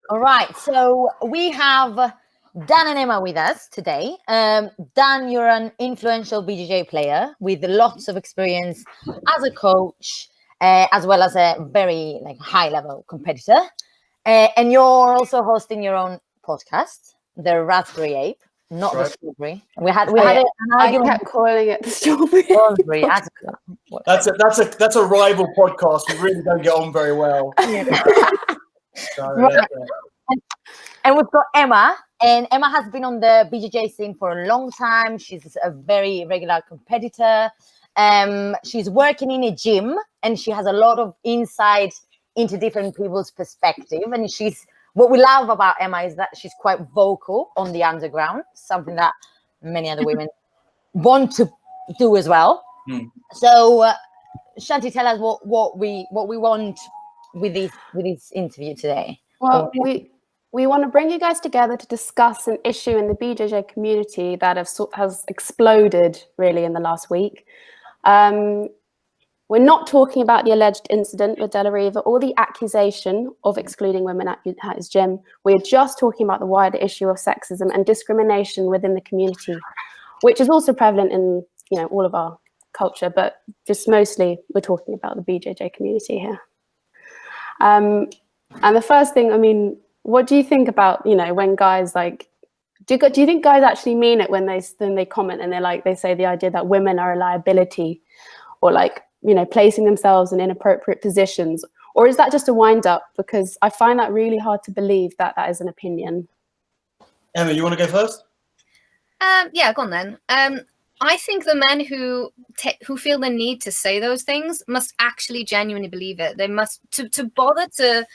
All right, so we have Dan and Emma with us today. Dan, you're an influential BJJ player with lots of experience as a coach, as well as a very high-level competitor. And you're also hosting your own podcast, the Raspberry Ape, not the Strawberry. We had an argument. I kept calling it the Strawberry. That's a rival podcast. We really don't get on very well. Right. And we've got Emma, and Emma has been on the BJJ scene for a long time. She's a very regular competitor. She's working in a gym, and she has a lot of insight into different people's perspective. And what we love about Emma is that she's quite vocal on the underground, something that many other women want to do as well. So, Shanti, tell us what we want with this interview today. Well, we want to bring you guys together to discuss an issue in the BJJ community that has exploded really in the last week. We're not talking about the alleged incident with Della Riva or the accusation of excluding women at his gym. We're just talking about the wider issue of sexism and discrimination within the community, which is also prevalent in all of our culture, but just mostly we're talking about the BJJ community here. And the first thing, what do you think about, when guys do you think guys actually mean it when they comment and they say the idea that women are a liability or placing themselves in inappropriate positions? Or is that just a wind up? Because I find that really hard to believe that is an opinion. Emma, you want to go first? Yeah, go on then. I think the men who feel the need to say those things must actually genuinely believe it. They must to bother to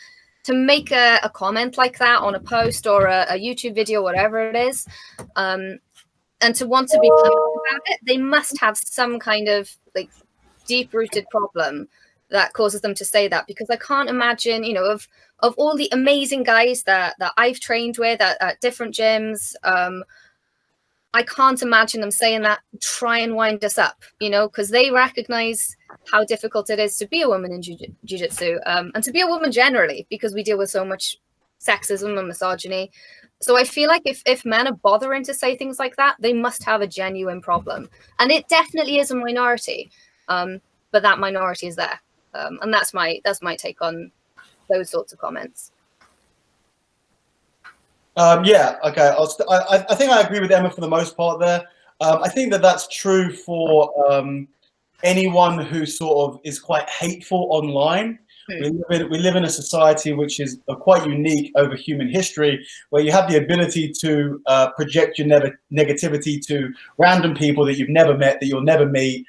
make a comment like that on a post or a YouTube video, whatever it is, and to want to be public about it. They must have some kind of deep-rooted problem that causes them to say that, because I can't imagine, of all the amazing guys that I've trained with at different gyms, I can't imagine them saying that, try and wind us up, because they recognize how difficult it is to be a woman in jiu-jitsu, and to be a woman generally, because we deal with so much sexism and misogyny. So I feel like if men are bothering to say things like that, they must have a genuine problem. And it definitely is a minority, but that minority is there. And that's my take on those sorts of comments. Yeah, okay. I think I agree with Emma for the most part there. I think that's true for anyone who sort of is quite hateful online. We live in a society which is quite unique over human history, where you have the ability to project your negativity to random people that you've never met, that you'll never meet,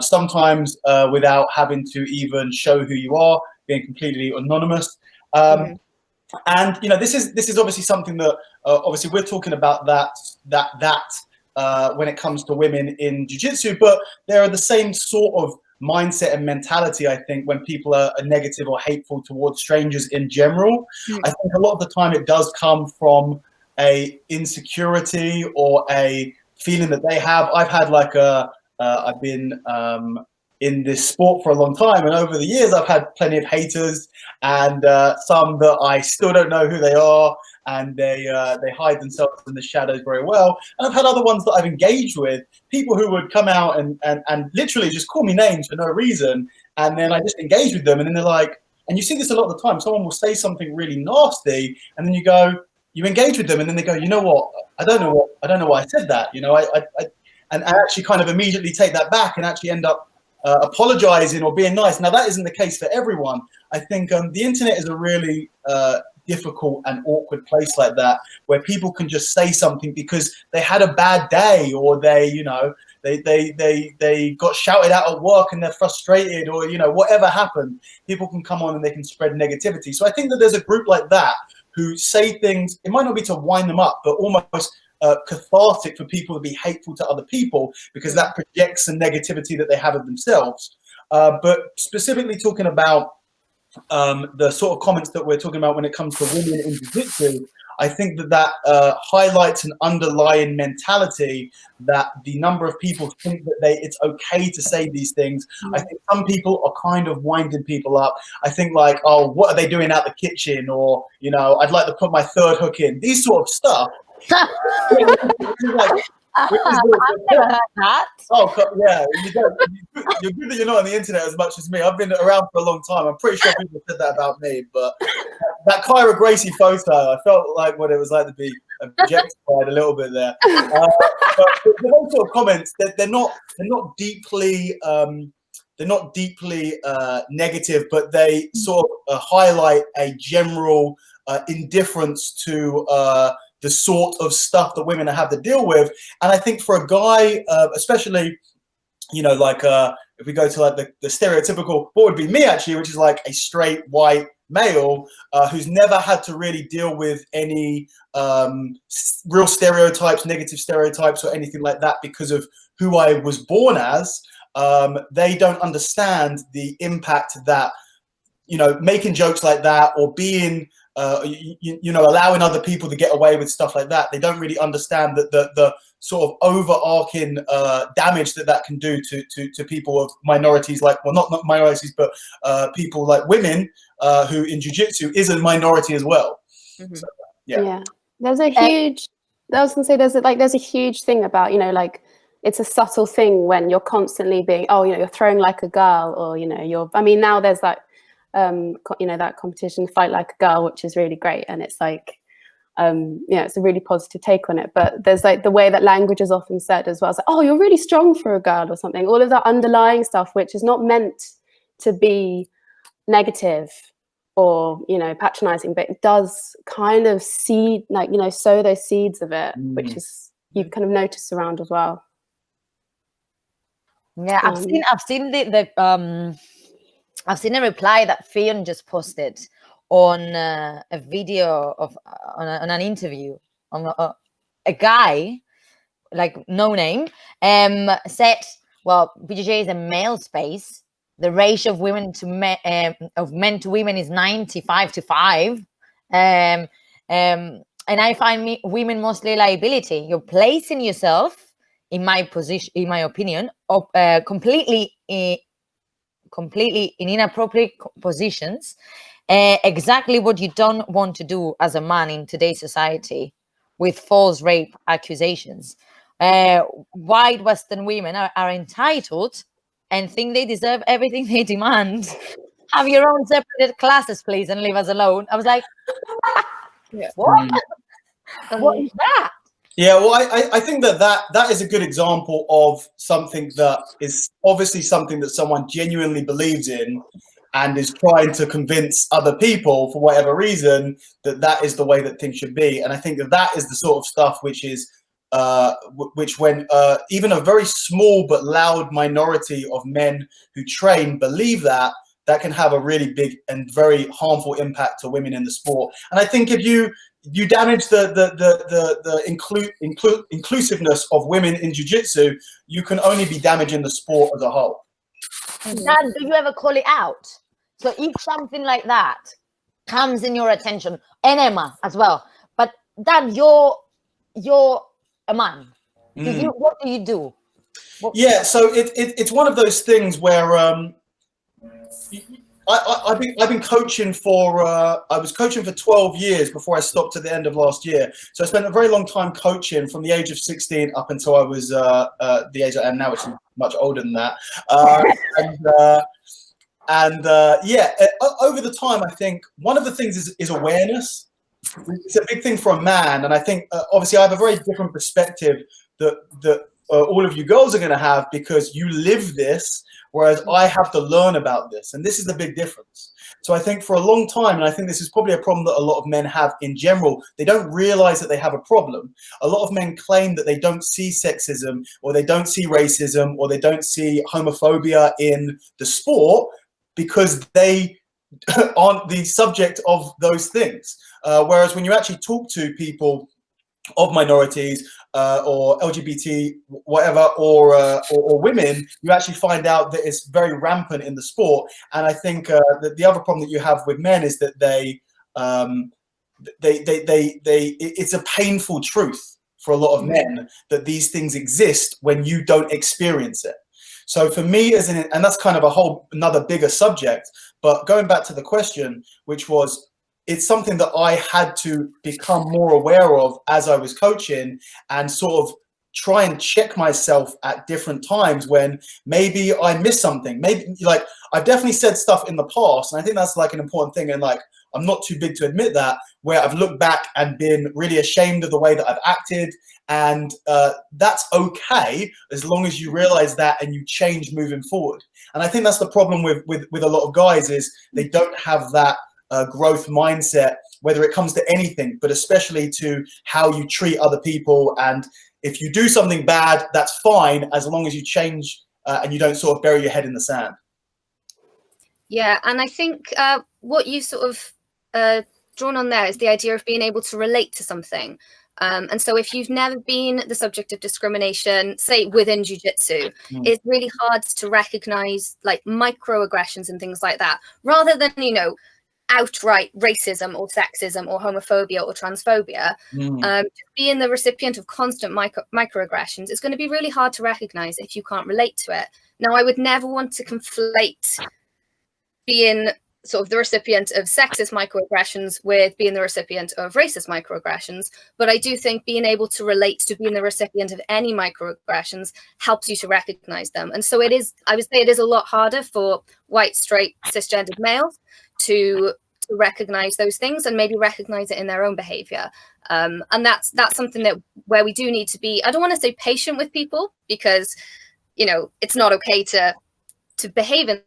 sometimes without having to even show who you are, being completely anonymous. And this is obviously something that obviously we're talking about that when it comes to women in jiu-jitsu, but there are the same sort of mindset and mentality, I think, when people are negative or hateful towards strangers in general. I think a lot of the time it does come from a insecurity or a feeling that they have. I've had I've been in this sport for a long time, and over the years I've had plenty of haters, and some that I still don't know who they are, and they hide themselves in the shadows very well. And I've had other ones that I've engaged with, people who would come out and literally just call me names for no reason, and then I just engage with them, and then they're like, and you see this a lot of the time, someone will say something really nasty, and then you engage with them, and then they go, you know what, I don't know why I said that, and I actually kind of immediately take that back and actually end up apologizing or being nice. Now, that isn't the case for everyone. I think the internet is a really difficult and awkward place like that, where people can just say something because they had a bad day, or they got shouted out at work and they're frustrated, or whatever happened. People can come on and they can spread negativity. So I think that there's a group like that who say things, it might not be to wind them up, but almost cathartic for people to be hateful to other people, because that projects the negativity that they have of themselves. But specifically talking about the sort of comments that we're talking about when it comes to women in jiu-jitsu, I think that highlights an underlying mentality that the number of people think that it's okay to say these things. I think some people are kind of winding people up. I think like, oh, what are they doing out the kitchen? Or, you know, I'd like to put my third hook in. These sort of stuff. I've never heard that. Oh, yeah. You're good that you're not on the internet as much as me. I've been around for a long time. I'm pretty sure people said that about me. But that Kyra Gracie photo, I felt like what it was like to be objectified a little bit there. But those sort of comments, they're not deeply negative, but they sort of highlight a general indifference to the sort of stuff that women have to deal with. And I think for a guy, especially, you know, like if we go to like the stereotypical, what would be me actually, which is like a straight white male who's never had to really deal with any real stereotypes, negative stereotypes or anything like that because of who I was born as, they don't understand the impact that, you know, making jokes like that or being you know, allowing other people to get away with stuff like that. They don't really understand that the sort of overarching damage that can do to people of minorities, like, well, not minorities, but people like women who in jiu-jitsu is a minority as well. Mm-hmm. So, yeah. There's a huge, I was gonna say, there's a huge thing about, you know, like, it's a subtle thing when you're constantly being, oh, you know, you're throwing like a girl, or, you know, I mean, now there's that, you know, that competition, Fight Like a Girl, which is really great, and it's like, you know, it's a really positive take on it. But there's like the way that language is often said as well. It's like, oh, you're really strong for a girl or something. All of that underlying stuff, which is not meant to be negative or, you know, patronizing, but it does kind of seed, like, you know, sow those seeds of it, which is, you kind of notice around as well. Yeah, I've seen I've seen a reply that Fionn just posted on a video of on an interview on a guy, like no name, said, well, BJJ is a male space. The ratio of women to men to women is 95-5, and I find women mostly liability. You're placing yourself, in my position, in my opinion, completely in inappropriate positions, exactly what you don't want to do as a man in today's society, with false rape accusations. White Western women are entitled and think they deserve everything they demand. Have your own separated classes, please, and leave us alone. I was like, what? What is that? Yeah, well, I think that is a good example of something that is obviously something that someone genuinely believes in and is trying to convince other people for whatever reason that is the way that things should be. And I think that is the sort of stuff which is which when even a very small but loud minority of men who train believe that can have a really big and very harmful impact to women in the sport. And I think if you damage the inclusiveness of women in jiu-jitsu, you can only be damaging the sport as a whole. Dan, do you ever call it out? So if something like that comes in your attention, and Emma as well, but Dan, you're a man. What do you do? Yeah, so it's one of those things where I've been coaching for I was coaching for 12 years before I stopped at the end of last year. So I spent a very long time coaching from the age of 16 up until I was the age I am now, which is much older than that. Over the time, I think one of the things is awareness. It's a big thing for a man, and I think obviously I have a very different perspective that all of you girls are going to have, because you live this, whereas I have to learn about this, and this is the big difference. So I think for a long time, and I think this is probably a problem that a lot of men have in general, they don't realize that they have a problem. A lot of men claim that they don't see sexism, or they don't see racism, or they don't see homophobia in the sport because they aren't the subject of those things. Whereas when you actually talk to people of minorities or LGBT, whatever, or women, you actually find out that it's very rampant in the sport. And I think that the other problem that you have with men is that it's a painful truth for a lot of men that these things exist when you don't experience it. So for me, and that's kind of another bigger subject, but going back to the question, which was, it's something that I had to become more aware of as I was coaching, and sort of try and check myself at different times when maybe I missed something. Maybe, like, I've definitely said stuff in the past, and I think that's like an important thing, and like, I'm not too big to admit that, where I've looked back and been really ashamed of the way that I've acted. And that's okay, as long as you realize that and you change moving forward. And I think that's the problem with a lot of guys, is they don't have that growth mindset, whether it comes to anything, but especially to how you treat other people. And if you do something bad, that's fine, as long as you change and you don't sort of bury your head in the sand. Yeah, and I think what you sort of drawn on there is the idea of being able to relate to something. And so if you've never been the subject of discrimination, say within jiu-jitsu, it's really hard to recognize like microaggressions and things like that, rather than, you know, outright racism or sexism or homophobia or transphobia. Being the recipient of constant microaggressions is going to be really hard to recognize if you can't relate to it. Now, I would never want to conflate being sort of the recipient of sexist microaggressions with being the recipient of racist microaggressions. But I do think being able to relate to being the recipient of any microaggressions helps you to recognize them. And so it is, I would say it is a lot harder for white, straight, cisgendered males to recognize those things and maybe recognize it in their own behavior. And that's something that where we do need to be, I don't want to say patient with people, because, you know, it's not okay to behave in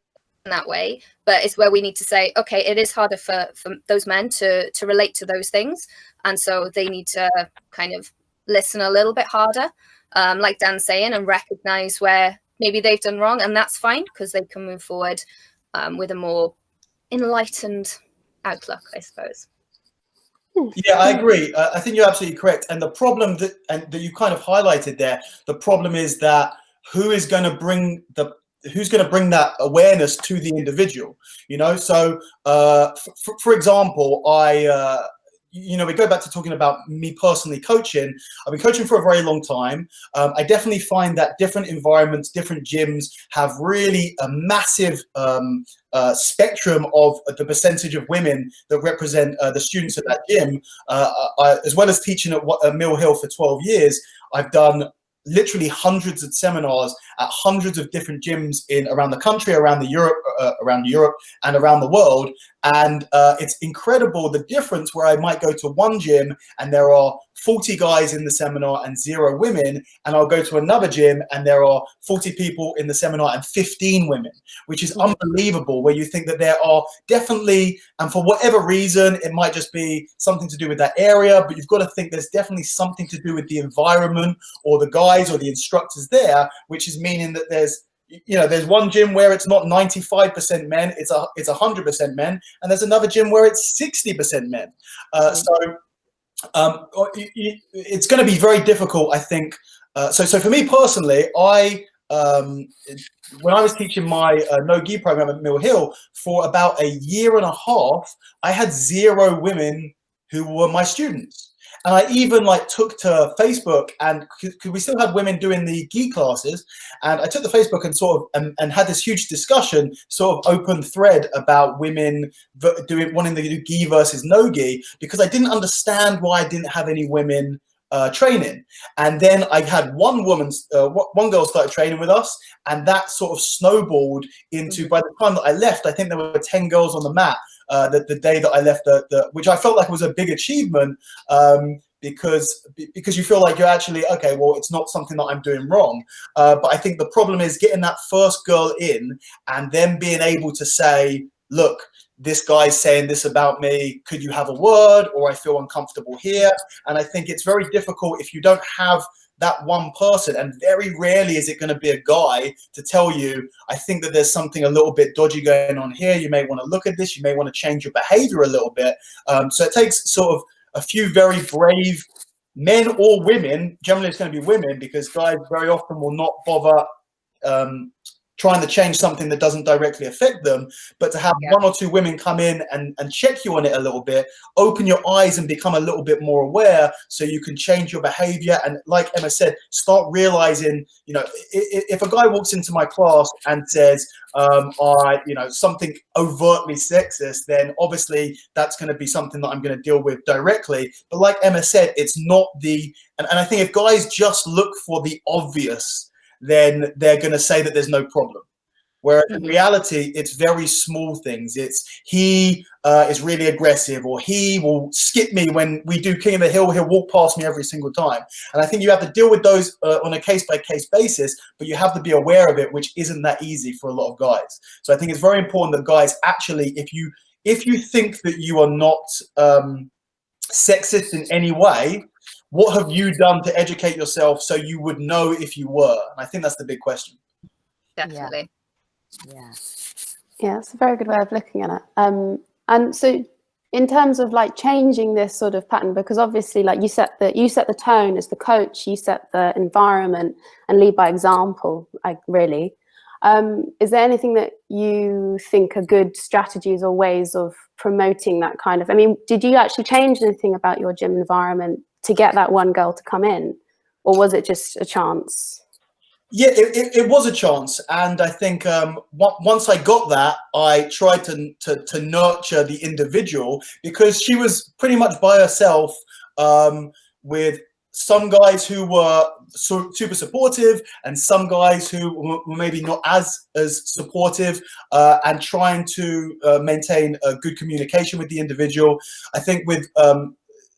that way, but it's where we need to say, okay, it is harder for those men to relate to those things, and so they need to kind of listen a little bit harder, like Dan's saying, and recognize where maybe they've done wrong, and that's fine, because they can move forward with a more enlightened outlook, I suppose. Yeah, I agree. I think you're absolutely correct. And the problem that you kind of highlighted there, the problem is that who's going to bring that awareness to the individual, you know? So, for example, we go back to talking about me personally coaching. I've been coaching for a very long time. I definitely find that different environments, different gyms have really a massive spectrum of the percentage of women that represent the students at that gym. As well as teaching at Mill Hill for 12 years, I've done literally hundreds of seminars at hundreds of different gyms around the country, around Europe and around the world. And it's incredible the difference where I might go to one gym and there are 40 guys in the seminar and 0 women, and I'll go to another gym and there are 40 people in the seminar and 15 women, which is unbelievable, where you think that there are definitely, and for whatever reason, it might just be something to do with that area, but you've got to think there's definitely something to do with the environment or the guys or the instructors there, which is meaning that there's one gym where it's not 95% men, it's 100% men, and there's another gym where it's 60% men. It's going to be very difficult, I think. So for me personally, when I was teaching my no-gi program at Mill Hill for about a year and a half, I had 0 women who were my students. And I even took to Facebook, and because we still had women doing the gi classes, and I took to Facebook and sort of and had this huge discussion, sort of open thread about women wanting to do gi versus no gi, because I didn't understand why I didn't have any women training. And then I had one girl started training with us, and that sort of snowballed into, by the time that I left, I think there were 10 girls on the mat. The day that I left, which I felt like was a big achievement, because you feel like you're actually, okay, well, it's not something that I'm doing wrong. But I think the problem is getting that first girl in and then being able to say, look, this guy's saying this about me, could you have a word? Or I feel uncomfortable here. And I think it's very difficult if you don't have that one person, and very rarely is it going to be a guy to tell you, I think that there's something a little bit dodgy going on here. You may want to look at this. You may want to change your behavior a little bit. So it takes sort of a few very brave men or women. Generally, it's going to be women, because guys very often will not bother trying to change something that doesn't directly affect them, but to have one or two women come in and check you on it a little bit, open your eyes and become a little bit more aware so you can change your behavior. And like Emma said, start realizing, you know, if a guy walks into my class and says, something overtly sexist, then obviously that's going to be something that I'm going to deal with directly. But like Emma said, it's not and I think if guys just look for the obvious, then they're going to say that there's no problem. Where in reality, it's very small things. It's he is really aggressive, or he will skip me when we do King of the Hill. He'll walk past me every single time. And I think you have to deal with those on a case-by-case basis, but you have to be aware of it, which isn't that easy for a lot of guys. So I think it's very important that guys actually, if you think that you are not sexist in any way, what have you done to educate yourself so you would know if you were? And I think that's the big question. Definitely. Yeah, it's a very good way of looking at it. And so in terms of like changing this sort of pattern, because obviously like you set the tone as the coach, you set the environment and lead by example, like really. Is there anything that you think are good strategies or ways of promoting that kind of, I mean, did you actually change anything about your gym environment to get that one girl to come in, or was it just a chance? Yeah, it was a chance, and I think once I got that, I tried to nurture the individual, because she was pretty much by herself with some guys who were super supportive and some guys who were maybe not as supportive, and trying to maintain a good communication with the individual. I think with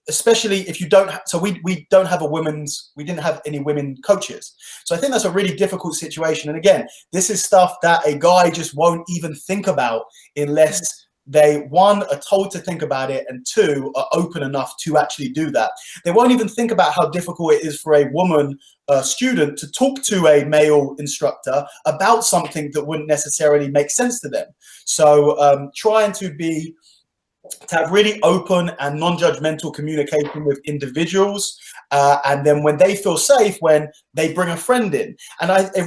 especially if you don't so we don't have we didn't have any women coaches, so I think that's a really difficult situation. And again, this is stuff that a guy just won't even think about unless they, one, are told to think about it, and two, are open enough to actually do that. They won't even think about how difficult it is for a woman student to talk to a male instructor about something that wouldn't necessarily make sense to them. So trying to have really open and non-judgmental communication with individuals, and then when they feel safe, when they bring a friend in, and it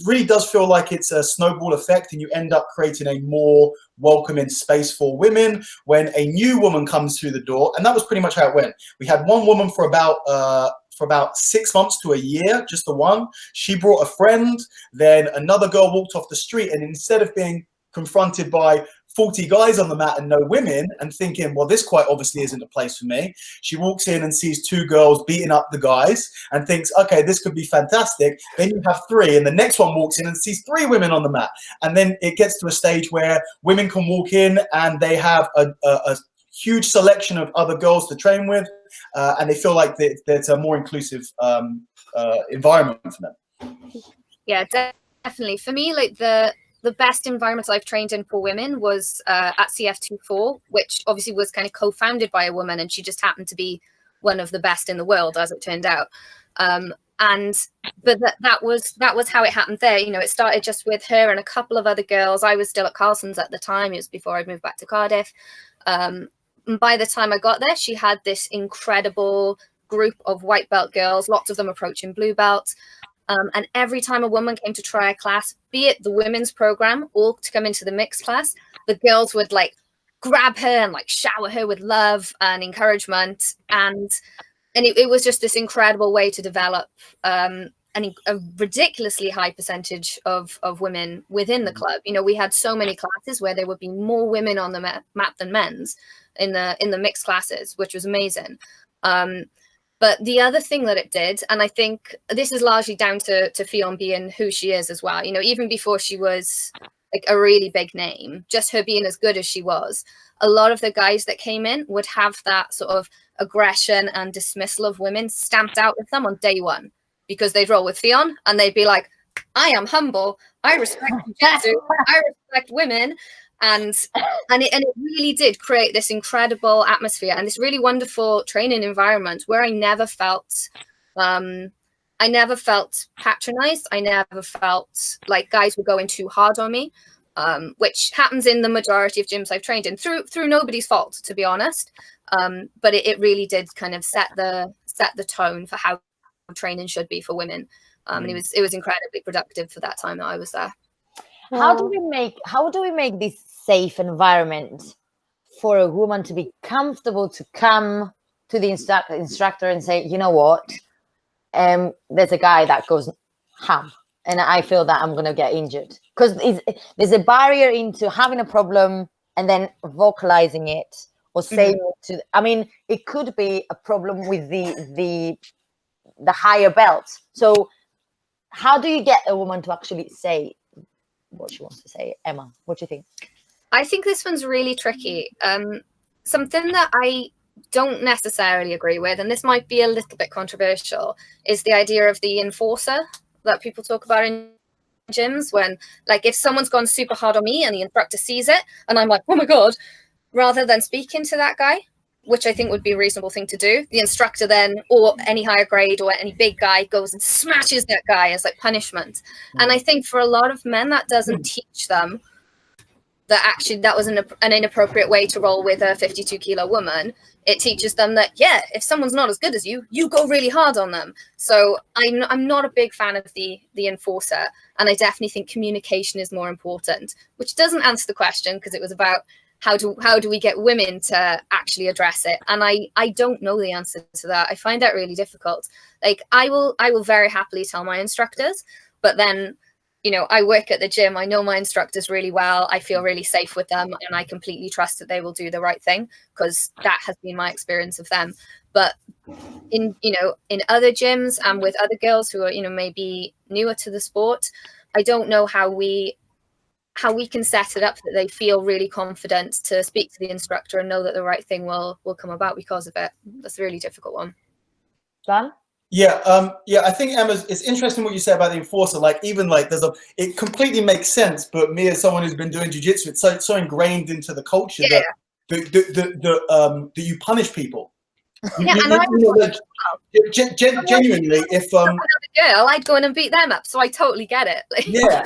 really does feel like it's a snowball effect, and you end up creating a more welcoming space for women when a new woman comes through the door. And that was pretty much how it went. We had one woman for about 6 months to a year, just the one. She brought a friend, then another girl walked off the street, and instead of being confronted by 40 guys on the mat and no women and thinking, well, this quite obviously isn't a place for me, she walks in and sees 2 girls beating up the guys and thinks, okay, this could be fantastic. Then you have 3, and the next one walks in and sees 3 women on the mat. And then it gets to a stage where women can walk in and they have a huge selection of other girls to train with, and they feel like there's a more inclusive environment for them. Yeah, definitely. For me, like the best environments I've trained in for women was at CF24, which obviously was kind of co-founded by a woman, and she just happened to be one of the best in the world, as it turned out. But that was how it happened there. You know, it started just with her and a couple of other girls. I was still at Carlson's at the time. It was before I moved back to Cardiff. And by the time I got there, she had this incredible group of white belt girls, lots of them approaching blue belt. And every time a woman came to try a class, be it the women's program or to come into the mixed class, the girls would like grab her and like shower her with love and encouragement. And it was just this incredible way to develop a ridiculously high percentage of women within the club. You know, we had so many classes where there would be more women on the mat than men's in the mixed classes, which was amazing. But the other thing that it did, and I think this is largely down to Fionn being who she is as well, you know, even before she was like a really big name, just her being as good as she was, a lot of the guys that came in would have that sort of aggression and dismissal of women stamped out with them on day one, because they'd roll with Fionn and they'd be like, I am humble, I respect jiu-jitsu, I respect women. And it really did create this incredible atmosphere and this really wonderful training environment where I never felt patronized. I never felt like guys were going too hard on me, which happens in the majority of gyms I've trained in through nobody's fault, to be honest. But it really did kind of set the tone for how training should be for women. And it was incredibly productive for that time that I was there. How do we make this safe environment for a woman to be comfortable to come to the instructor and say, you know what, there's a guy that goes ham and I feel that I'm going to get injured? Because there's a barrier into having a problem and then vocalizing it or saying it to, I mean, it could be a problem with the higher belt. So how do you get a woman to actually say what she wants to say? Emma, what do you think? I think this one's really tricky. Something that I don't necessarily agree with, and this might be a little bit controversial, is the idea of the enforcer that people talk about in gyms, when, like, if someone's gone super hard on me and the instructor sees it and I'm like, oh my God, rather than speaking to that guy, which I think would be a reasonable thing to do, the instructor then, or any higher grade or any big guy, goes and smashes that guy as like punishment. And I think for a lot of men, that doesn't teach them that actually that was an inappropriate way to roll with a 52-kilo woman. It teaches them that, yeah, if someone's not as good as you, you go really hard on them. So I'm not a big fan of the enforcer. And I definitely think communication is more important, which doesn't answer the question, because it was about how do we get women to actually address it? And I don't know the answer to that. I find that really difficult. Like, I will very happily tell my instructors, but then, you know, I work at the gym. I know my instructors really well. I feel really safe with them, and I completely trust that they will do the right thing, because that has been my experience of them. But in other gyms and with other girls who are, you know, maybe newer to the sport, I don't know how we can set it up that they feel really confident to speak to the instructor and know that the right thing will come about because of it. That's a really difficult one. Dan? Yeah, I think, Emma, it's interesting what you say about the enforcer. Like, even like it completely makes sense. But me, as someone who's been doing jiu-jitsu, it's so ingrained into the culture that you punish people. Yeah, Genuinely, if girl, I'd go in and beat them up. So I totally get it. Yeah,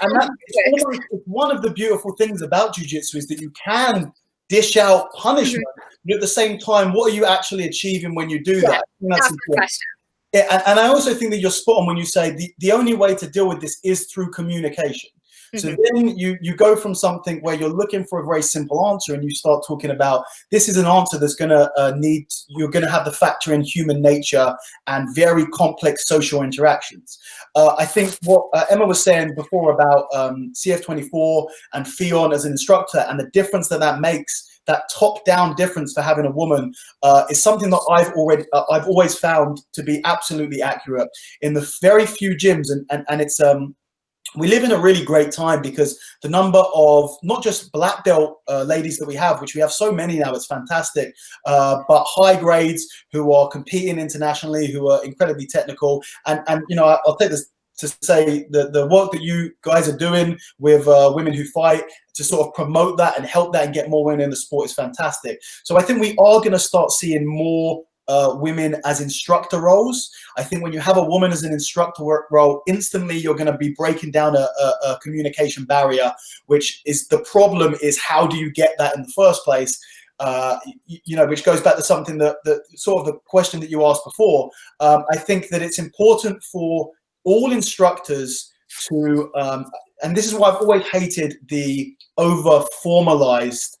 and it's one of the beautiful things about jiu-jitsu is that you can dish out punishment, but at the same time, what are you actually achieving when you do that? That's the question. Yeah, and I also think that you're spot on when you say the only way to deal with this is through communication. So then you go from something where you're looking for a very simple answer, and you start talking about, this is an answer that's going to you're going to have to factor in human nature and very complex social interactions. I think what Emma was saying before about CF24 and Fion as an instructor, and the difference that makes, that top-down difference for having a woman, is something that I've always found to be absolutely accurate in the very few gyms, and it's we live in a really great time, because the number of not just black belt ladies that we have, which we have so many now, it's fantastic, but high grades who are competing internationally, who are incredibly technical. And you know, I'll take this to say that the work that you guys are doing with women who fight to sort of promote that and help that and get more women in the sport is fantastic. So I think we are going to start seeing more women as instructor roles. I think when you have a woman as an instructor role, instantly you're going to be breaking down a communication barrier, which is the problem, is how do you get that in the first place? You know, which goes back to something that sort of the question that you asked before. I think that it's important for all instructors to, and this is why I've always hated the over formalized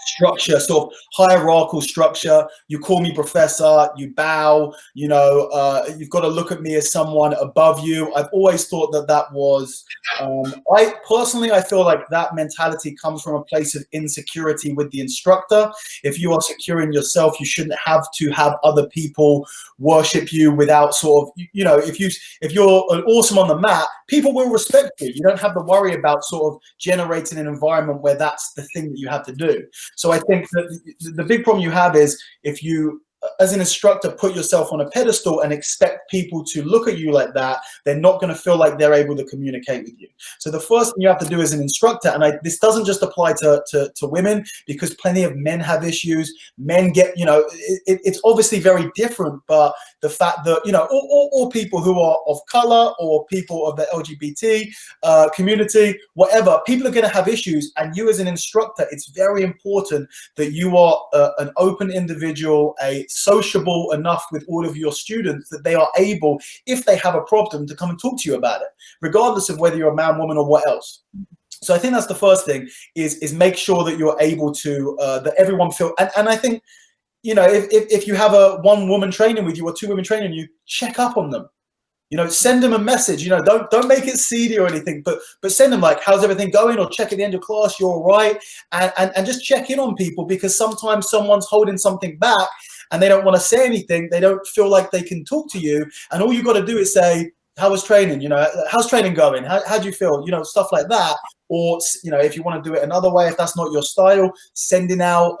structure, sort of hierarchical structure. You call me professor, you bow, you know, you've got to look at me as someone above you. I've always thought that was, I personally feel like that mentality comes from a place of insecurity with the instructor. If you are secure in yourself, you shouldn't have to have other people worship you without sort of, you know, if you're awesome on the mat, people will respect you. You don't have to worry about sort of generating an environment where that's the thing that you have to do. So I think that the big problem you have is if you, as an instructor, put yourself on a pedestal and expect people to look at you like that, they're not going to feel like they're able to communicate with you. So the first thing you have to do as an instructor, and this doesn't just apply to women, because plenty of men have issues. Men get, you know, it's obviously very different, but the fact that, you know, or people who are of color or people of the LGBT community, whatever, people are going to have issues. And you as an instructor, it's very important that you are an open individual, a sociable enough with all of your students that they are able, if they have a problem, to come and talk to you about it, regardless of whether you're a man, woman, or what else. So I think that's the first thing, is make sure that you're able to, that everyone feel, and I think, you know, if you have a one woman training with you or two women training you, check up on them. You know, send them a message. You know, don't make it seedy or anything, but send them like, how's everything going? Or check at the end of class, you're all right, and just check in on people, because sometimes someone's holding something back and they don't want to say anything. They don't feel like they can talk to you, and all you got to do is say, how was training? You know, how's training going? How do you feel? You know, stuff like that. Or, you know, if you want to do it another way, if that's not your style, sending out,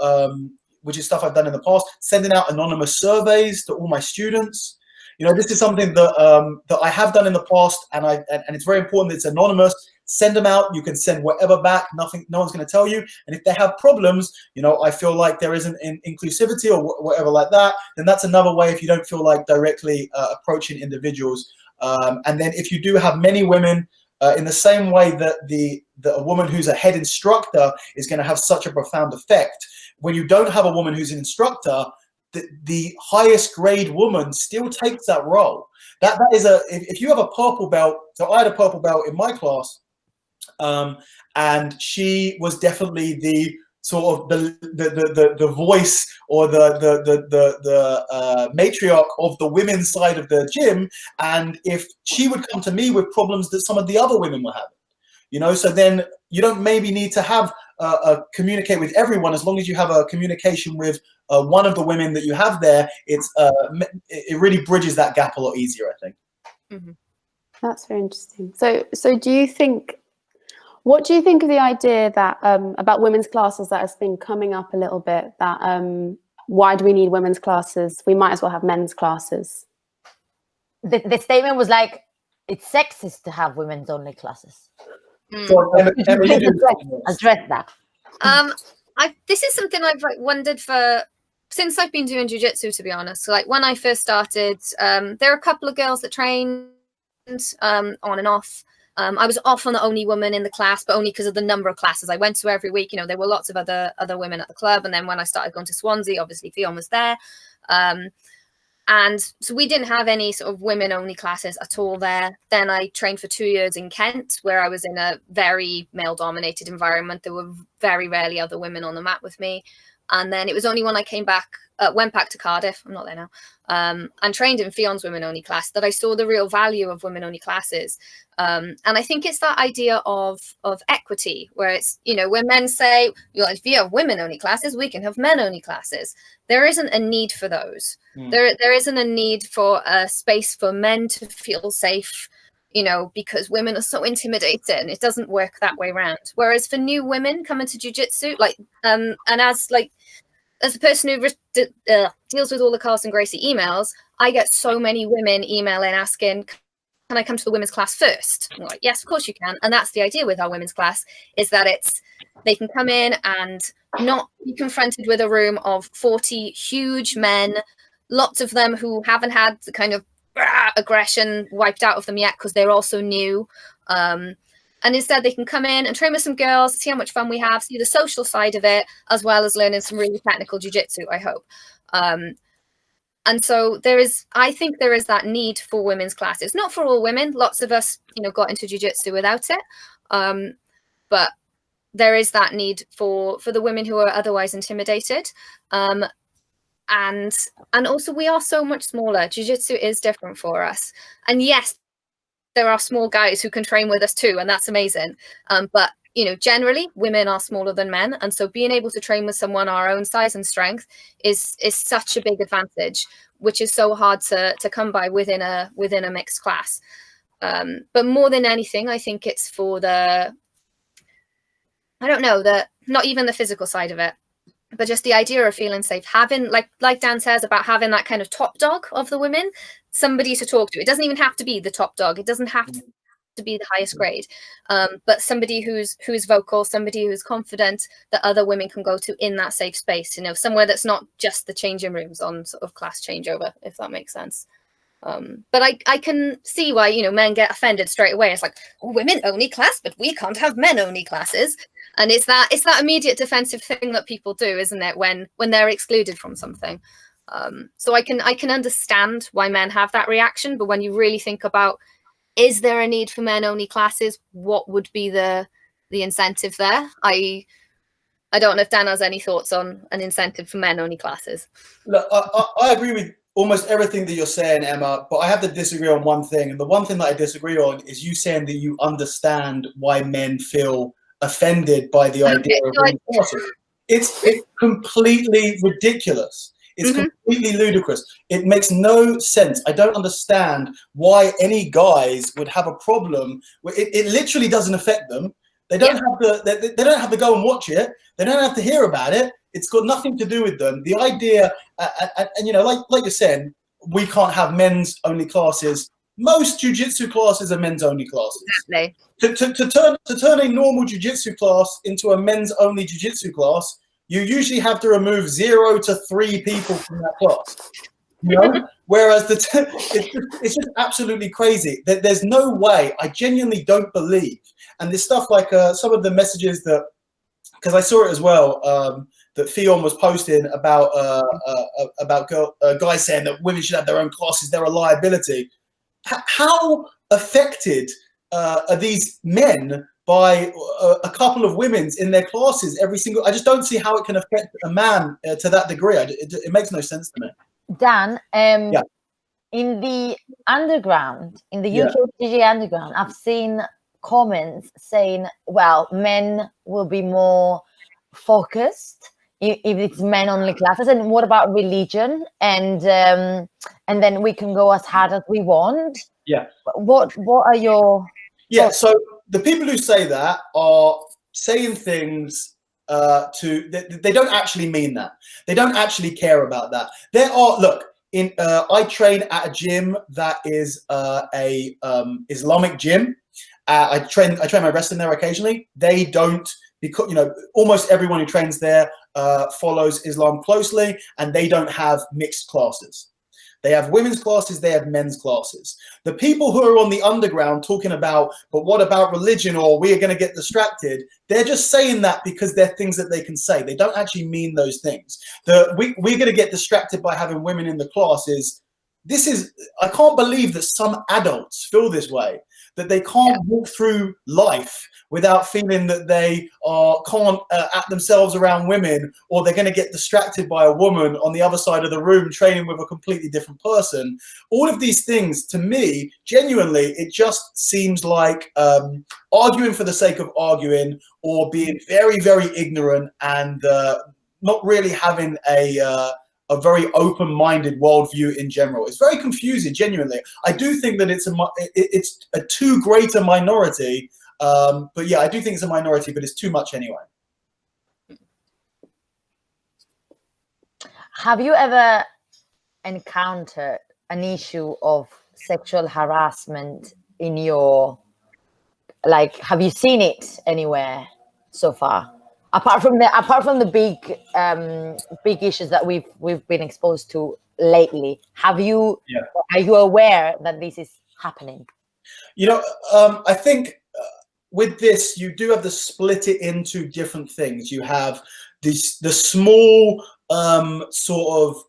which is stuff I've done in the past, sending out anonymous surveys to all my students. You know, this is something that that I have done in the past, and it's very important that it's anonymous. Send them out. You can send whatever back. No one's going to tell you. And if they have problems, you know, I feel like there isn't inclusivity or whatever like that, then that's another way if you don't feel like directly approaching individuals. And then if you do have many women, in the same way that a woman who's a head instructor is going to have such a profound effect, when you don't have a woman who's an instructor, the highest grade woman still takes that role. That is if you have a purple belt. So I had a purple belt in my class, and she was definitely the sort of the voice or the matriarch of the women's side of the gym. And if she would come to me with problems that some of the other women were having, you know, so then you don't maybe need to have communicate with everyone. As long as you have a communication with one of the women that you have there, it really bridges that gap a lot easier, I think. Mm-hmm. That's very interesting. So do you think, what do you think of the idea that about women's classes that has been coming up a little bit, that why do we need women's classes? We might as well have men's classes. The statement was like, it's sexist to have women's only classes. So, address that. This is something I've wondered for since I've been doing jiu-jitsu, to be honest. So, like, when I first started, there are a couple of girls that trained on and off. I was often the only woman in the class, but only because of the number of classes I went to every week. You know, there were lots of other women at the club. And then when I started going to Swansea, obviously Fionn was there. And so we didn't have any sort of women-only classes at all there. Then I trained for 2 years in Kent, where I was in a very male-dominated environment. There were very rarely other women on the mat with me. And then it was only when I went back to Cardiff, I'm not there now, and trained in Fionn's women-only class that I saw the real value of women-only classes. And I think it's that idea of equity, where it's, you know, when men say, if you have women-only classes, we can have men-only classes. There isn't a need for those. There isn't a need for a space for men to feel safe, you know, because women are so intimidated, and it doesn't work that way around. Whereas for new women coming to jiu-jitsu, like, and as a person who deals with all the Carlson Gracie emails, I get so many women emailing asking, can I come to the women's class first? I'm like, yes, of course you can. And that's the idea with our women's class, is that they can come in and not be confronted with a room of 40 huge men, lots of them who haven't had the kind of aggression wiped out of them yet because they're also new. And instead they can come in and train with some girls, see how much fun we have, see the social side of it, as well as learning some really technical jiu-jitsu, I hope. And so I think there is that need for women's classes. Not for all women. Lots of us, you know, got into jiu-jitsu without it. But there is that need for the women who are otherwise intimidated. And also we are so much smaller. Jiu-jitsu is different for us. And yes, there are small guys who can train with us too, and that's amazing. But, you know, generally women are smaller than men. And so being able to train with someone our own size and strength is such a big advantage, which is so hard to come by within a mixed class. But more than anything, I think it's for not even the physical side of it, but just the idea of feeling safe, having, like Dan says, about having that kind of top dog of the women, somebody to talk to. It doesn't even have to be the top dog. It doesn't have to be the highest grade, but somebody who's vocal, somebody who's confident that other women can go to in that safe space, you know, somewhere that's not just the changing rooms on sort of class changeover, if that makes sense. But I can see why, you know, men get offended straight away. It's like, women only class, but we can't have men only classes. And it's that immediate defensive thing that people do, isn't it, when they're excluded from something. So I can understand why men have that reaction, but when you really think about, is there a need for men only classes? What would be the incentive there? I don't know if Dan has any thoughts on an incentive for men only classes. Look, I agree with almost everything that you're saying, Emma, but I have to disagree on one thing. And the one thing that I disagree on is you saying that you understand why men feel offended by the idea of women's classes. It's completely ridiculous. It's completely ludicrous. It makes no sense. I don't understand why any guys would have a problem. It literally doesn't affect them. They don't have to. They don't have to go and watch it. They don't have to hear about it. It's got nothing to do with them. The idea, and you know, like you're saying, we can't have men's only classes. Most jiu-jitsu classes are men's only classes. Exactly. To turn a normal jiu-jitsu class into a men's only jiu-jitsu class, you usually have to remove 0 to 3 people from that class. You know? Whereas it's just absolutely crazy. There's no way. I genuinely don't believe. And this stuff like some of the messages that, because I saw it as well, that Theon was posting about guys saying that women should have their own classes, they're a liability. How affected are these men by a couple of women's in their classes every single? I just don't see how it can affect a man to that degree. It makes no sense to me. Dan, in the underground, in the UK BJJ underground, I've seen comments saying, well, men will be more focused if it's men only classes, and what about religion, and then we can go as hard as we want. What are your thoughts? So the people who say that are saying things they don't actually mean that. They don't actually care about that. There are, look, I train at a gym that is a Islamic gym. I train my wrestling there occasionally. They don't, because, you know, almost everyone who trains there follows Islam closely, and they don't have mixed classes. They have women's classes, they have men's classes. The people who are on the underground talking about, but what about religion, or we're going to get distracted, they're just saying that because they're things that they can say. They don't actually mean those things. We're going to get distracted by having women in the classes. I can't believe that some adults feel this way, that they can't walk through life without feeling that they can't act themselves around women, or they're going to get distracted by a woman on the other side of the room training with a completely different person. All of these things, to me, genuinely, it just seems like arguing for the sake of arguing, or being very, very ignorant, and not really having a very open-minded worldview in general. It's very confusing, genuinely. I do think that it's a too great a minority. But yeah, I do think it's a minority, but it's too much anyway. Have you ever encountered an issue of sexual harassment in your, like, have you seen it anywhere so far? Apart from the big issues that we've been exposed to lately, are you aware that this is happening? You know, I think with this, you do have to split it into different things. You have the small sort of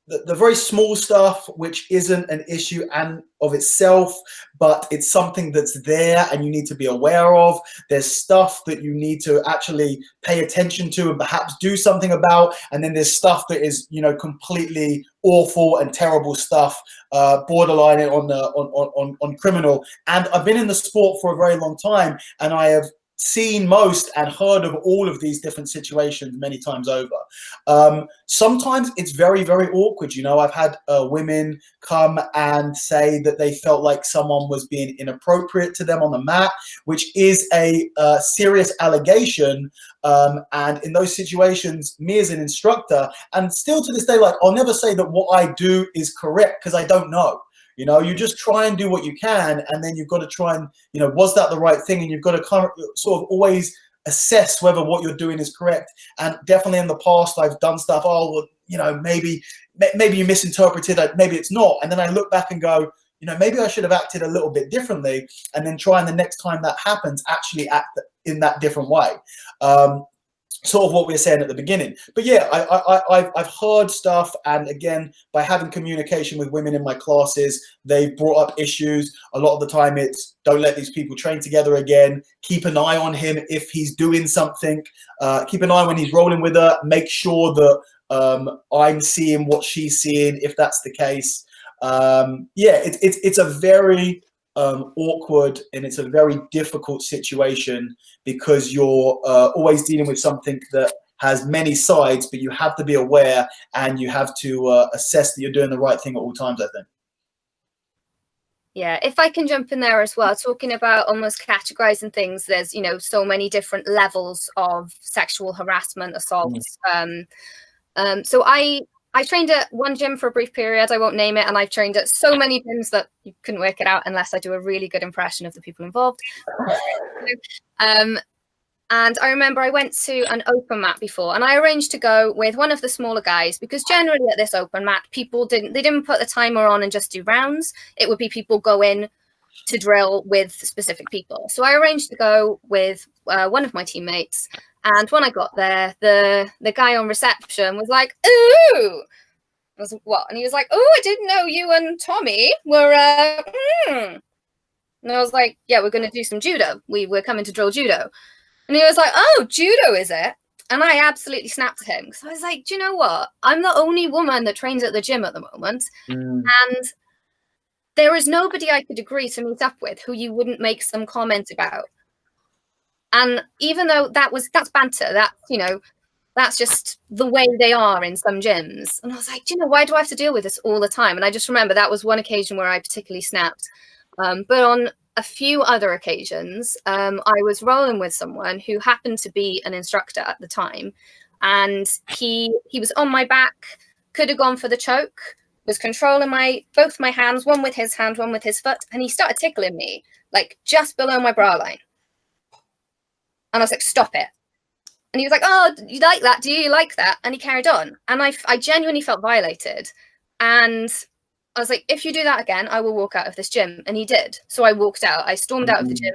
the very small stuff, which isn't an issue and of itself, but it's something that's there and you need to be aware of. There's stuff that you need to actually pay attention to and perhaps do something about. And then there's stuff that is, you know, completely awful and terrible stuff, borderline on criminal. And I've been in the sport for a very long time, and I have seen most and heard of all of these different situations many times over. Sometimes it's very, very awkward. You know, I've had women come and say that they felt like someone was being inappropriate to them on the mat, which is a serious allegation. And in those situations, me as an instructor, and still to this day, like, I'll never say that what I do is correct, because I don't know. You know, you just try and do what you can, and then you've got to try and, you know, was that the right thing? And you've got to kind of sort of always assess whether what you're doing is correct. And definitely in the past, I've done stuff, oh, well, you know, maybe you misinterpreted it, maybe it's not. And then I look back and go, you know, maybe I should have acted a little bit differently, and then try and the next time that happens, actually act in that different way. sort of what we were saying at the beginning. But yeah, I've heard stuff, and again, by having communication with women in my classes, they've brought up issues. A lot of the time it's, don't let these people train together again, keep an eye on him if he's doing something, keep an eye when he's rolling with her, make sure that I'm seeing what she's seeing if that's the case. Yeah, it's a very awkward, and it's a very difficult situation, because you're always dealing with something that has many sides, but you have to be aware, and you have to assess that you're doing the right thing at all times, I think. Yeah, if I can jump in there as well, talking about almost categorizing things, there's, you know, so many different levels of sexual harassment, assault. So I trained at one gym for a brief period, I won't name it, and I've trained at so many gyms that you couldn't work it out unless I do a really good impression of the people involved. And I remember I went to an open mat before, and I arranged to go with one of the smaller guys, because generally at this open mat, people didn't put the timer on and just do rounds. It would be people go in to drill with specific people. So I arranged to go with one of my teammates. And when I got there, the guy on reception was like, "Ooh!" I was like, "What?" And he was like, "Oh, I didn't know you and Tommy were." And I was like, "Yeah, we're going to do some judo. We're coming to drill judo." And he was like, "Oh, judo, is it?" And I absolutely snapped at him, because I was like, "Do you know what? I'm the only woman that trains at the gym at the moment, and there is nobody I could agree to meet up with who you wouldn't make some comment about." And even though that's banter, that, you know, that's just the way they are in some gyms. And I was like, do you know, why do I have to deal with this all the time? And I just remember that was one occasion where I particularly snapped. But on a few other occasions, I was rolling with someone who happened to be an instructor at the time. And he was on my back, could have gone for the choke, was controlling both my hands, one with his hand, one with his foot. And he started tickling me, like just below my bra line. And I was like, "Stop it." And he was like, "Oh, you like that? Do you like that?" And he carried on. And I genuinely felt violated. And I was like, "If you do that again, I will walk out of this gym." And he did. So I walked out. I stormed out of the gym.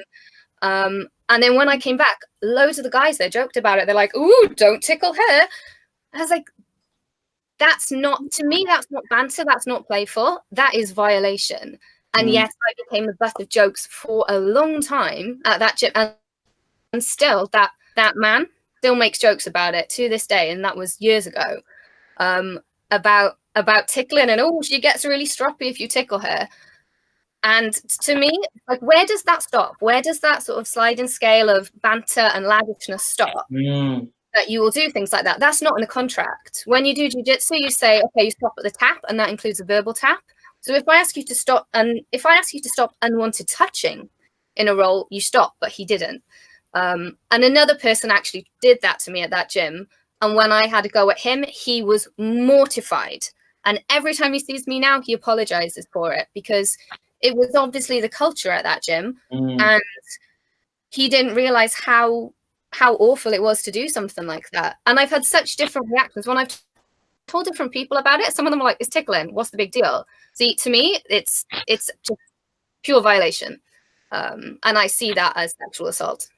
And then when I came back, loads of the guys there joked about it. They're like, "Ooh, don't tickle her." I was like, to me, that's not banter. That's not playful. That is violation. And yes, I became the butt of jokes for a long time at that gym. And still, that man still makes jokes about it to this day, and that was years ago, about tickling, and "Oh, she gets really stroppy if you tickle her." And to me, like, where does that stop? Where does that sort of sliding scale of banter and lavishness stop? That you will do things like that. That's not in a contract. When you do jiu-jitsu, you say, okay, you stop at the tap, and that includes a verbal tap. So if I ask you to stop, and if I ask you to stop unwanted touching in a roll, you stop, but he didn't. And another person actually did that to me at that gym. And when I had a go at him, he was mortified. And every time he sees me now, he apologizes for it, because it was obviously the culture at that gym. And he didn't realize how awful it was to do something like that. And I've had such different reactions when I've told different people about it. Some of them are like, "It's tickling. What's the big deal?" See, to me, it's just pure violation. And I see that as sexual assault.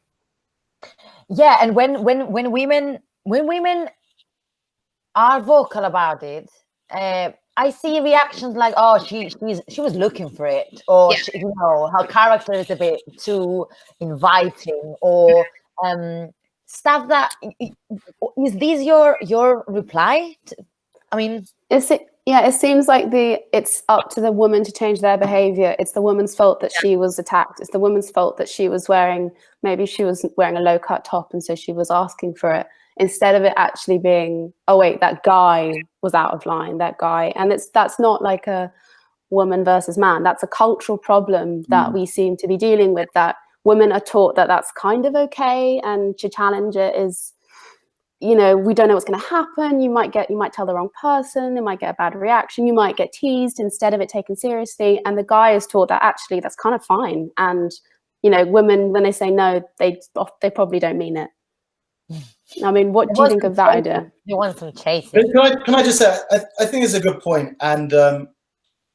Yeah, and when women are vocal about it, I see reactions like, "Oh, she was looking for it," or Yeah. you know, her character is a bit too inviting, or stuff that. Is this your reply? I mean, it seems like it's up to the woman to change their behavior. It's the woman's fault that she was attacked. It's the woman's fault that she was wearing a low cut top, and so she was asking for it, instead of it actually being, "Oh wait, that guy was out of line, that guy." And that's not like a woman versus man. That's a cultural problem that we seem to be dealing with, that women are taught that that's kind of okay, and to challenge it is, you know, we don't know what's going to happen. You might tell the wrong person. It might get a bad reaction. You might get teased instead of it taken seriously. And the guy is taught that actually that's kind of fine. And, you know, women, when they say no, they probably don't mean it. I mean, what do you think of that idea? You want some chasing. Can I just say, I think it's a good point. And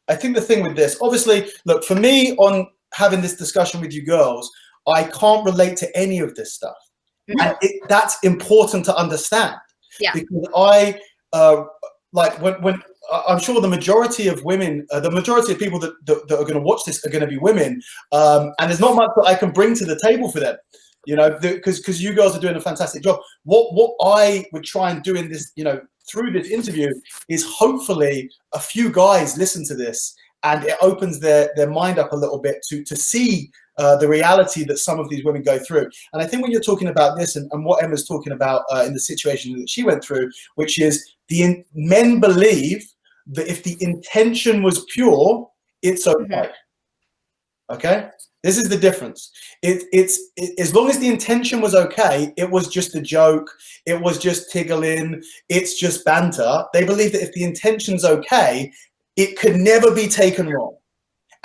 I think the thing with this, obviously, look, for me, on having this discussion with you girls, I can't relate to any of this stuff. And that's important to understand. Yeah. Because I, like when I'm sure the majority of women, the majority of people that are going to watch this are going to be women. And there's not much that I can bring to the table for them, you know, because you girls are doing a fantastic job. What I would try and do in this, you know, through this interview is hopefully a few guys listen to this and it opens their mind up a little bit to see the reality that some of these women go through. And I think when you're talking about this and what Emma's talking about in the situation that she went through, which is men believe that if the intention was pure, it's okay. Okay? This is the difference. It's as long as the intention was okay, it was just a joke, it was just tiggling, it's just banter. They believe that if the intention's okay, it could never be taken wrong.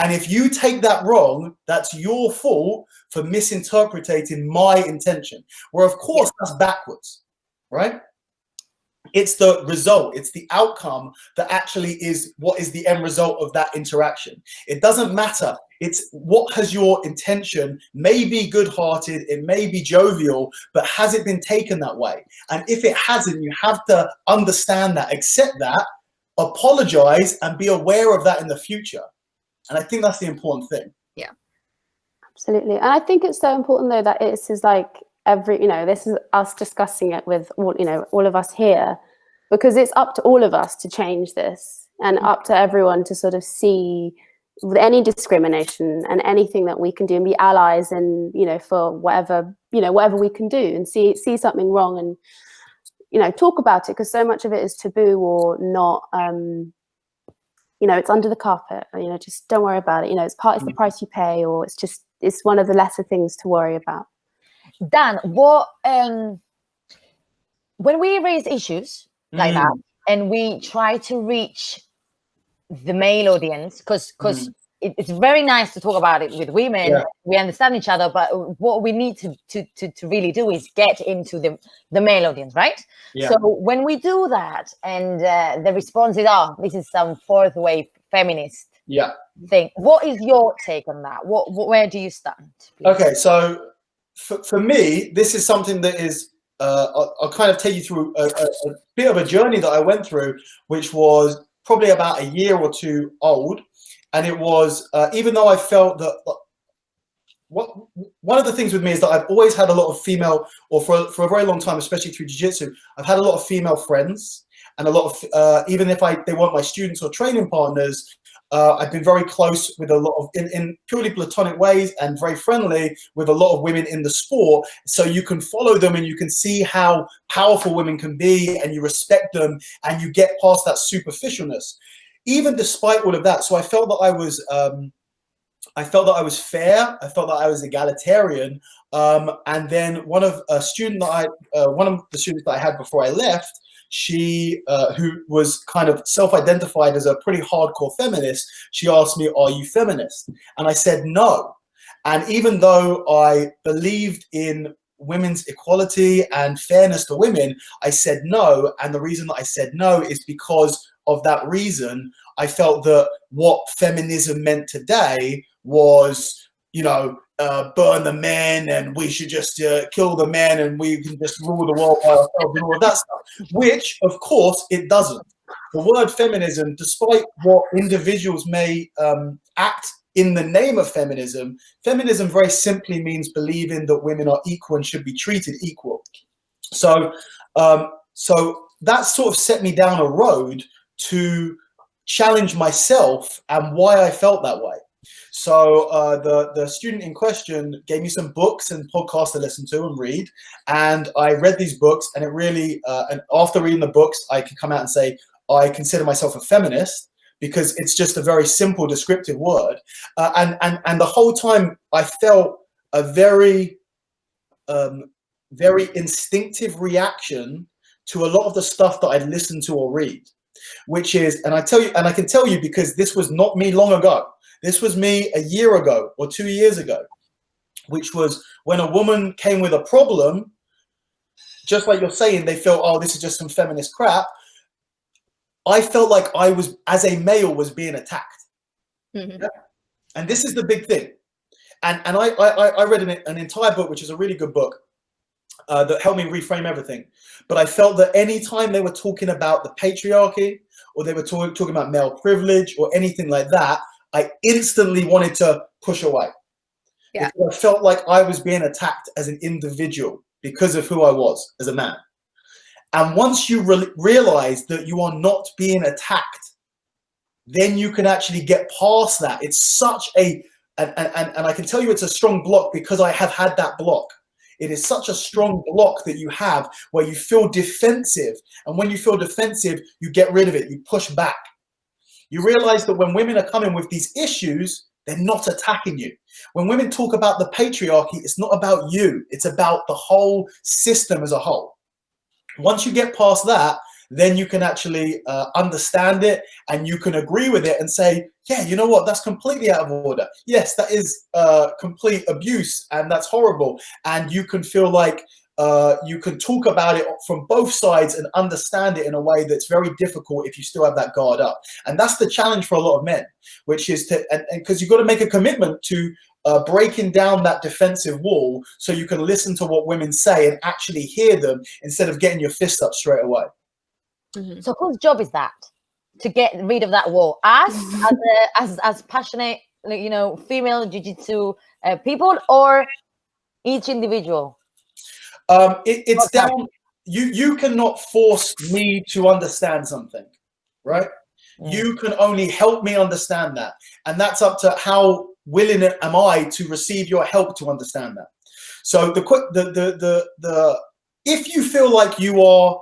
And if you take that wrong, that's your fault for misinterpreting my intention. Where of course that's backwards, right? It's the result, it's the outcome that actually is what is the end result of that interaction. It doesn't matter. It's what has your intention, may be good-hearted, it may be jovial, but has it been taken that way? And if it hasn't, you have to understand that, accept that, apologize, and be aware of that in the future. And I think that's the important thing. Yeah, absolutely. And I think it's so important though that it's is like every, you know, this is us discussing it with all, you know, all of us here, because it's up to all of us to change this and up to everyone to sort of see any discrimination and anything that we can do and be allies and, you know, for whatever, you know, whatever we can do and see something wrong and, you know, talk about it, because so much of it is taboo or not, you know, it's under the carpet, or, you know, just don't worry about it. You know, it's the price you pay, or it's one of the lesser things to worry about. Dan, when we raise issues like that and we try to reach the male audience, because it's very nice to talk about it with women. Yeah. We understand each other, but what we need to really do is get into the male audience, right? Yeah. So when we do that, and the response is, "Oh, this is some fourth wave feminist thing." What is your take on that? Where do you stand? Please? Okay, so for me, this is something that is. I'll kind of take you through a bit of a journey that I went through, which was probably about a year or two old. And it was, even though I felt that, one of the things with me is that I've always had a lot of female, or for a very long time, especially through jiu-jitsu, I've had a lot of female friends, and a lot of, even if they weren't my students or training partners, I've been very close with a lot of, in purely platonic ways, and very friendly with a lot of women in the sport. So you can follow them and you can see how powerful women can be, and you respect them, and you get past that superficialness. Even despite all of that, so I felt that I was fair. I felt that I was egalitarian. And then one of the students that I had before I left, she, who was kind of self-identified as a pretty hardcore feminist, she asked me, "Are you feminist?" And I said no. And even though I believed in women's equality and fairness to women, I said no. And the reason that I said no is because of that reason. I felt that what feminism meant today was, you know, burn the men, and we should just kill the men, and we can just rule the world by ourselves and all of that stuff, which of course it doesn't. The word feminism, despite what individuals may act in the name of feminism, feminism very simply means believing that women are equal and should be treated equal. So that sort of set me down a road to challenge myself and why I felt that way. So the student in question gave me some books and podcasts to listen to and read, and I read these books, and it really, and after reading the books, I could come out and say, I consider myself a feminist, because it's just a very simple descriptive word. And the whole time I felt a very instinctive reaction to a lot of the stuff that I'd listened to or read, which is, and I can tell you because this was not me long ago. This was me a year ago or 2 years ago, which was when a woman came with a problem, just like you're saying, they felt, oh, this is just some feminist crap. I felt like I was, as a male, was being attacked. Mm-hmm. Yeah? And this is the big thing. And I read an entire book, which is a really good book, that helped me reframe everything. But I felt that anytime they were talking about the patriarchy, or they were talking about male privilege or anything like that, I instantly wanted to push away. Yeah. Because I felt like I was being attacked as an individual because of who I was as a man. And once you realize that you are not being attacked, then you can actually get past that. It's such and I can tell you it's a strong block because I have had that block. It is such a strong block that you have where you feel defensive. And when you feel defensive, you get rid of it. You push back. You realize that when women are coming with these issues, they're not attacking you. When women talk about the patriarchy, it's not about you. It's about the whole system as a whole. Once you get past that, then you can actually understand it and you can agree with it and say, yeah, you know what, that's completely out of order. Yes, that is complete abuse and that's horrible. And you can feel like you can talk about it from both sides and understand it in a way that's very difficult if you still have that guard up. And that's the challenge for a lot of men, which is to, and because you've got to make a commitment to breaking down that defensive wall so you can listen to what women say and actually hear them instead of getting your fist up straight away. Mm-hmm. So whose job is that to get rid of that wall? Us as passionate, you know, female jiu-jitsu people, or each individual? It's down. You cannot force me to understand something, right? Mm. You can only help me understand that, and that's up to how willing am I to receive your help to understand that. So if you feel like you are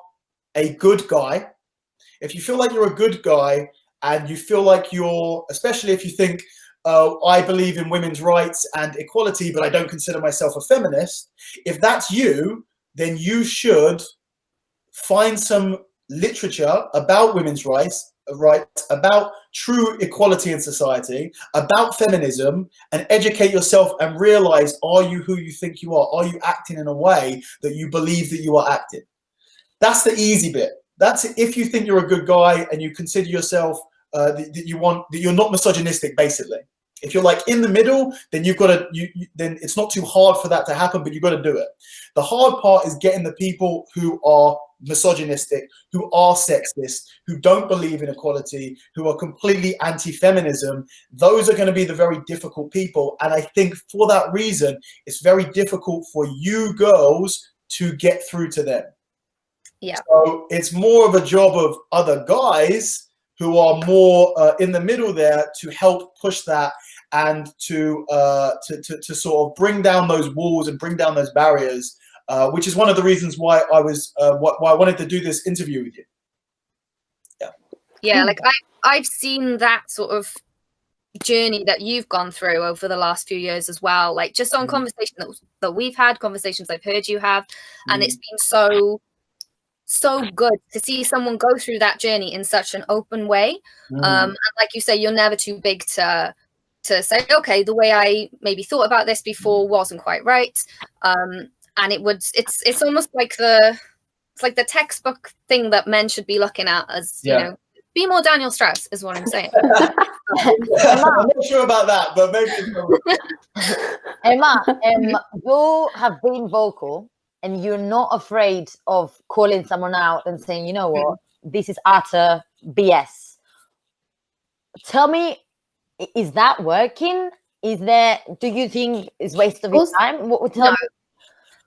a good guy, if you feel like you're a good guy and you feel like you're, especially if you think, I believe in women's rights and equality, but I don't consider myself a feminist. If that's you, then you should find some literature about women's rights, about true equality in society, about feminism, and educate yourself and realize, are you who you think you are? Are you acting in a way that you believe that you are acting? That's the easy bit. That's if you think you're a good guy and you consider yourself that you're not misogynistic, basically. If you're like in the middle, then you've got to, then it's not too hard for that to happen, but you've got to do it. The hard part is getting the people who are misogynistic, who are sexist, who don't believe in equality, who are completely anti-feminism. Those are going to be the very difficult people. And I think for that reason, it's very difficult for you girls to get through to them. Yeah. So it's more of a job of other guys who are more in the middle there to help push that and to sort of bring down those walls and bring down those barriers, which is one of the reasons why I wanted to do this interview with you. Yeah. Yeah, like I've seen that sort of journey that you've gone through over the last few years as well, like just on conversations that we've had, conversations I've heard you have, and it's been so good to see someone go through that journey in such an open way. And like you say, you're never too big to say, okay, the way I maybe thought about this before wasn't quite right. And it's almost like the textbook thing that men should be looking at as, you know, be more Daniel Strauss is what I'm saying. I'm not sure about that, but maybe Emma, you have been vocal and you're not afraid of calling someone out and saying, you know what, this is utter BS. Tell me, is that working? Do you think it's waste of your time? What would tell me?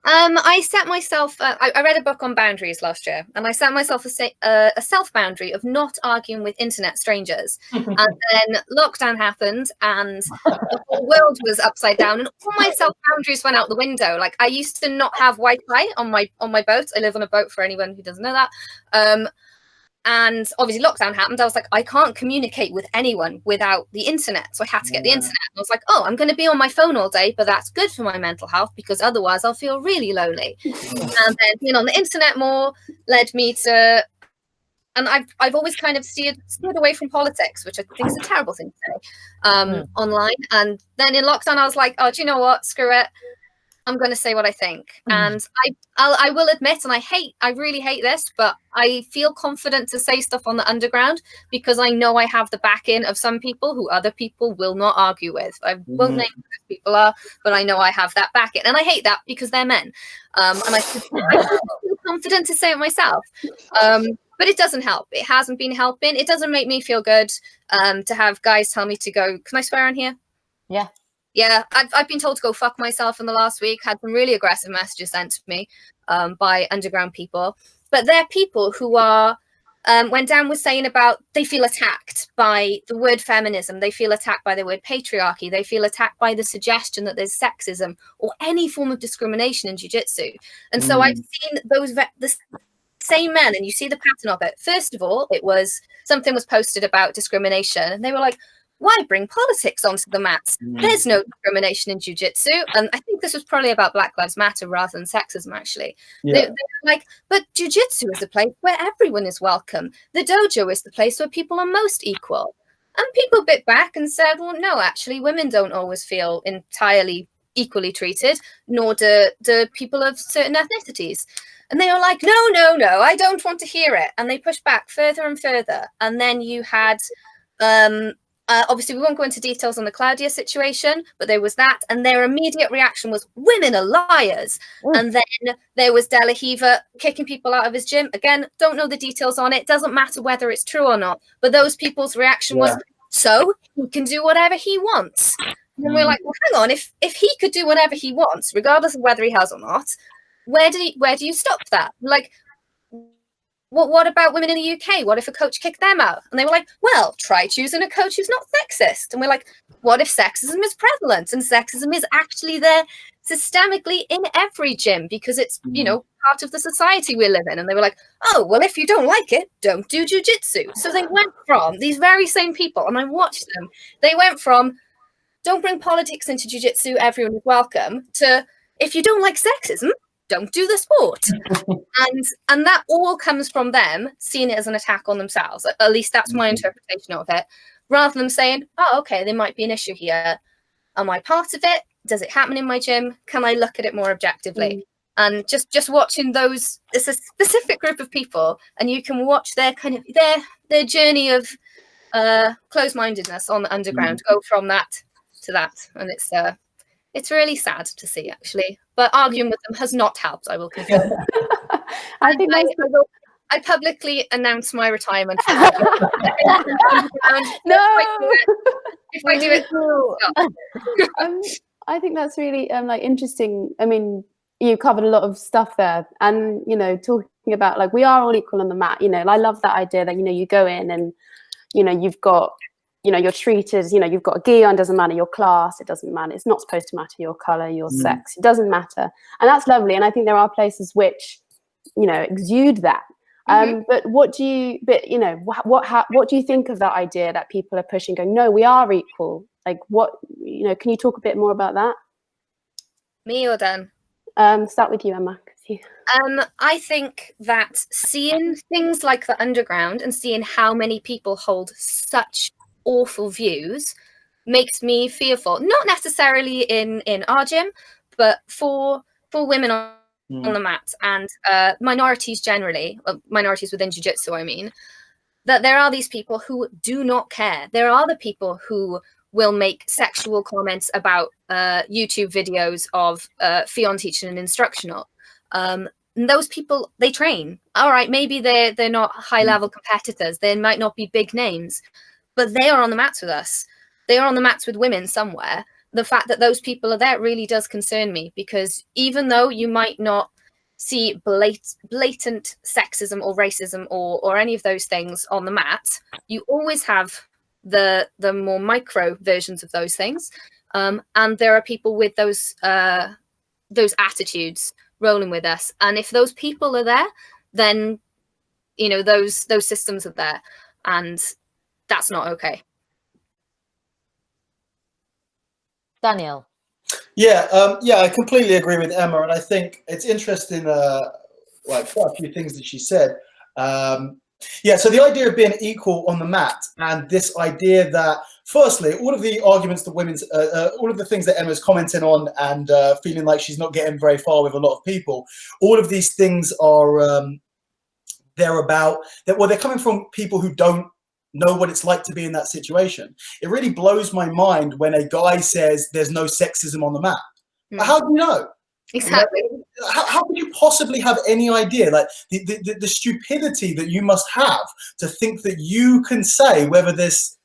I set myself, I read a book on boundaries last year, and I set myself a self-boundary of not arguing with internet strangers. And then lockdown happened and the whole world was upside down and all my self-boundaries went out the window. Like I used to not have Wi-Fi on my boat. I live on a boat, for anyone who doesn't know that. And obviously lockdown happened. I was like, I can't communicate with anyone without the internet. So I had to get the internet. And I was like, oh, I'm going to be on my phone all day, but that's good for my mental health because otherwise I'll feel really lonely. And then being on the internet more led me to, and I've always kind of steered away from politics, which I think is a terrible thing to say online. And then in lockdown, I was like, oh, do you know what? Screw it. I'm going to say what I think. And I will admit, and I really hate this, but I feel confident to say stuff on the underground because I know I have the backing of some people who other people will not argue with. I won't name who those people are, but I know I have that backing. And I hate that because they're men. And I feel confident to say it myself. But it doesn't help. It hasn't been helping. It doesn't make me feel good to have guys tell me to go. Can I swear on here? Yeah. Yeah, I've been told to go fuck myself in the last week. Had some really aggressive messages sent to me by underground people. But they're people who are, when Dan was saying about they feel attacked by the word feminism, they feel attacked by the word patriarchy, they feel attacked by the suggestion that there's sexism or any form of discrimination in jiu-jitsu. And so I've seen the same men, and you see the pattern of it. First of all, it was something was posted about discrimination, and they were like, why bring politics onto the mats? There's no discrimination in jiu-jitsu. And I think this was probably about Black Lives Matter rather than sexism, actually. Yeah. They were like, but jiu-jitsu is a place where everyone is welcome. The dojo is the place where people are most equal. And people bit back and said, well, no, actually, women don't always feel entirely equally treated, nor do people of certain ethnicities. And they were like, no, I don't want to hear it. And they pushed back further and further. And then you had... obviously, we won't go into details on the Claudia situation, but there was that. And their immediate reaction was, women are liars. And then there was De La Riva kicking people out of his gym. Again, don't know the details on it. Doesn't matter whether it's true or not. But those people's reaction was, so he can do whatever he wants. And we're like, well, hang on. If he could do whatever he wants, regardless of whether he has or not, where do you stop that? Like, what about women in the UK? What if a coach kicked them out? And they were like, well, try choosing a coach who's not sexist. And we're like, what if sexism is prevalent and sexism is actually there systemically in every gym because it's, part of the society we live in? And they were like, oh, well, if you don't like it, don't do jiu-jitsu. So they went from these very same people, and I watched them. They went from don't bring politics into jiu-jitsu, everyone is welcome, to if you don't like sexism, don't do the sport. and that all comes from them seeing it as an attack on themselves. At least that's my interpretation of it, rather than saying, oh, okay, there might be an issue here. Am I part of it? Does it happen in my gym? Can I look at it more objectively? And just watching those, it's a specific group of people, and you can watch their kind of their journey of closed-mindedness on the underground go from that to that. And it's really sad to see, actually. But arguing with them has not helped, I will confirm. I think I publicly announced my retirement. No! If I do it, I think that's really interesting. I mean, you covered a lot of stuff there, and talking about like we are all equal on the mat. I love that idea that you go in and you've got. You're treated, you've got a gi on, doesn't matter your class, it doesn't matter. It's not supposed to matter your color, your sex, it doesn't matter. And that's lovely. And I think there are places which, exude that. But what do you think of that idea that people are pushing, going, no, we are equal? Like can you talk a bit more about that? Me or Dan? Start with you, Emma. I think that seeing things like the underground and seeing how many people hold such awful views makes me fearful, not necessarily in our gym, but for women on the mat and minorities generally, minorities within jiu-jitsu, I mean, that there are these people who do not care. There are the people who will make sexual comments about YouTube videos of Fion teaching and instructional. And those people, they train. All right, maybe they're not high-level competitors. They might not be big names, but they are on the mats with us. They are on the mats with women somewhere. The fact that those people are there really does concern me, because even though you might not see blatant sexism or racism or any of those things on the mat, you always have the more micro versions of those things. And there are people with those attitudes rolling with us. And if those people are there, then, those systems are there. And that's not okay. Daniel. Yeah, I completely agree with Emma, and I think it's interesting. Quite a few things that she said. Yeah, so the idea of being equal on the mat, and this idea that, firstly, all of the arguments that all of the things that Emma's commenting on and feeling like she's not getting very far with a lot of people, all of these things are, they're coming from people who don't know what it's like to be in that situation. It really blows my mind when a guy says there's no sexism on the mat. But how do you know? Exactly. How could you possibly have any idea? Like the stupidity that you must have to think that you can say whether there's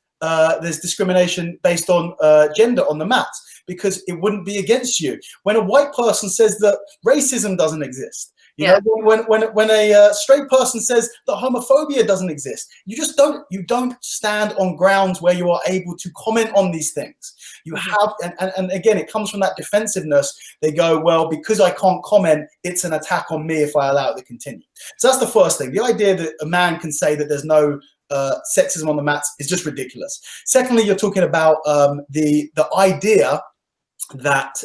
discrimination based on gender on the mat, because it wouldn't be against you. When a white person says that racism doesn't exist, you know, when a straight person says that homophobia doesn't exist, you don't stand on grounds where you are able to comment on these things. You have, and again, it comes from that defensiveness. They go, well, because I can't comment, it's an attack on me if I allow it to continue. So that's the first thing. The idea that a man can say that there's no sexism on the mats is just ridiculous. Secondly, you're talking about the idea that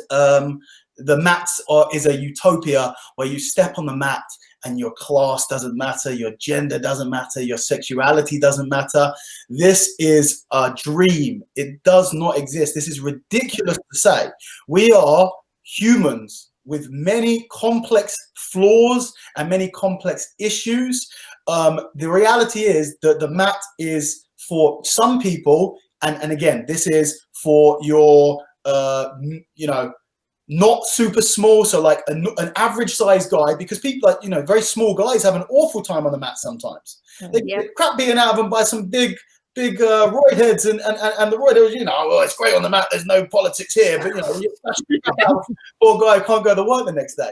the mats is a utopia where you step on the mat and your class doesn't matter, your gender doesn't matter, your sexuality doesn't matter. This is a dream. It does not exist. This is ridiculous to say. We are humans with many complex flaws and many complex issues. The reality is that the mat is for some people, and again, this is for your, not super small, so like an average size guy, because people like, very small guys have an awful time on the mat sometimes. They get crap beaten out of them by some big roid heads, and the roid heads, well, it's great on the mat, there's no politics here, but poor guy can't go to work the next day.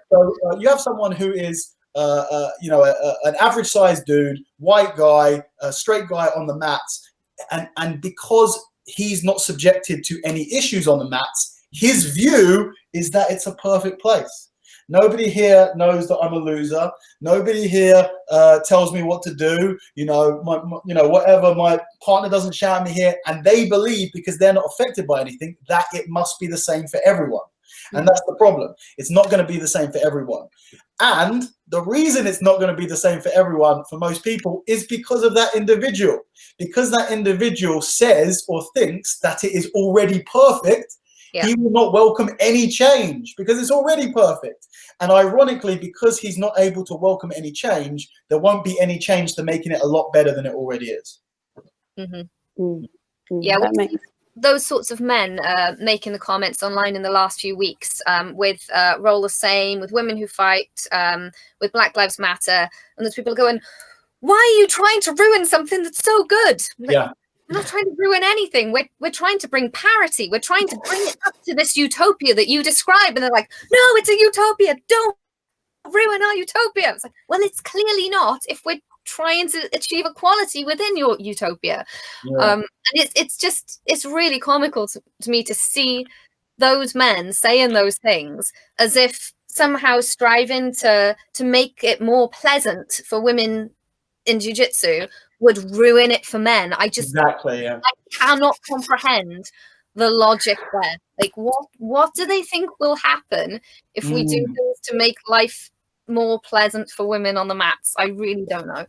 So you have someone who is an average size dude, white guy, a straight guy on the mats, and because he's not subjected to any issues on the mats, his view is that it's a perfect place. Nobody here knows that I'm a loser. Nobody here tells me what to do. Whatever, my partner doesn't shout at me here, and they believe, because they're not affected by anything, that it must be the same for everyone. And that's the problem. It's not going to be the same for everyone. And the reason it's not going to be the same for everyone, for most people, is because of that individual. Because that individual says or thinks that it is already perfect, he will not welcome any change because it's already perfect. And ironically, because he's not able to welcome any change, there won't be any change to making it a lot better than it already is. Yeah, those sorts of men making the comments online in the last few weeks with Roll the Same, with Women Who Fight, with Black Lives Matter, and there's people going, why are you trying to ruin something that's so good? We're not trying to ruin anything. We're trying to bring parity. We're trying to bring it up to this utopia that you describe. And they're like, no, it's a utopia. Don't ruin our utopia. It's like, well, it's clearly not if we're trying to achieve equality within your utopia. And it's really comical to me to see those men saying those things as if somehow striving to make it more pleasant for women in jiu-jitsu would ruin it for men. I cannot comprehend the logic there. Like, what do they think will happen if we do things to make life more pleasant for women on the mats? I really don't know.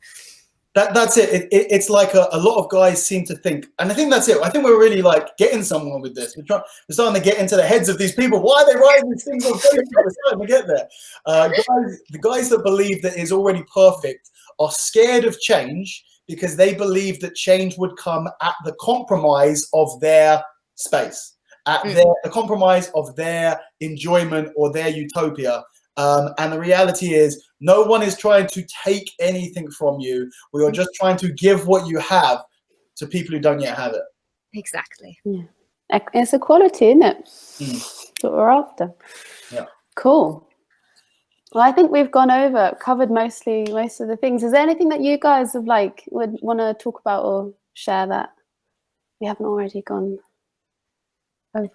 That's it. It's like a lot of guys seem to think, and I think that's it. I think we're really like getting somewhere with this. We're starting to get into the heads of these people. Why are they writing these things on Facebook? We're starting to get there. The guys that believe that it's already perfect are scared of change because they believe that change would come at the compromise of their space, at the compromise of their enjoyment or their utopia. And the reality is, no one is trying to take anything from you. We are just trying to give what you have to people who don't yet have it. Exactly. Yeah. It's equality, isn't it? That's what we're after. Yeah. Cool. Well, I think we've covered most of the things. Is there anything that you guys would want to talk about or share that we haven't already gone over?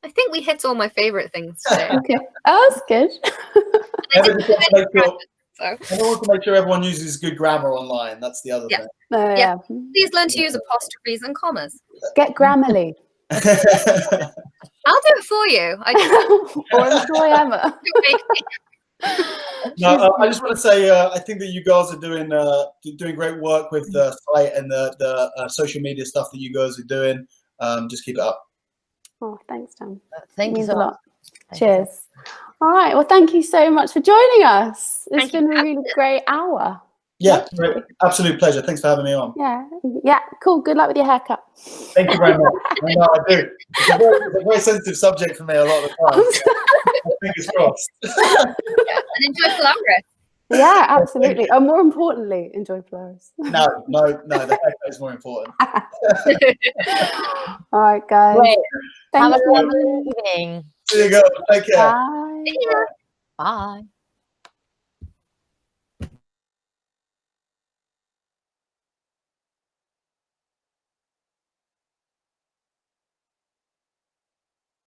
I think we hit all my favorite things today. Okay. Oh, that's good. I want to make sure everyone uses good grammar online. That's the other thing. Please learn to use apostrophes and commas. Get Grammarly. I'll do it for you. Or employ Emma. No, I just want to say I think that you guys are doing great work with the site and the social media stuff that you guys are doing. Just keep it up. Oh, thanks, Dan. Thank you Means so a much. lot. Cheers. All right. Well, thank you so much for joining us. It's been a really great hour. Yeah, great. Absolute pleasure. Thanks for having me on. Yeah, cool. Good luck with your haircut. Thank you very much. I know I do. It's a very sensitive subject for me a lot of the time. So fingers crossed. And enjoy Flowers. Yeah, absolutely. And more importantly, enjoy Flowers. No, the haircut is more important. All right, guys. Great. Thank Have a you. lovely evening. See you go. Take care. Bye. Bye.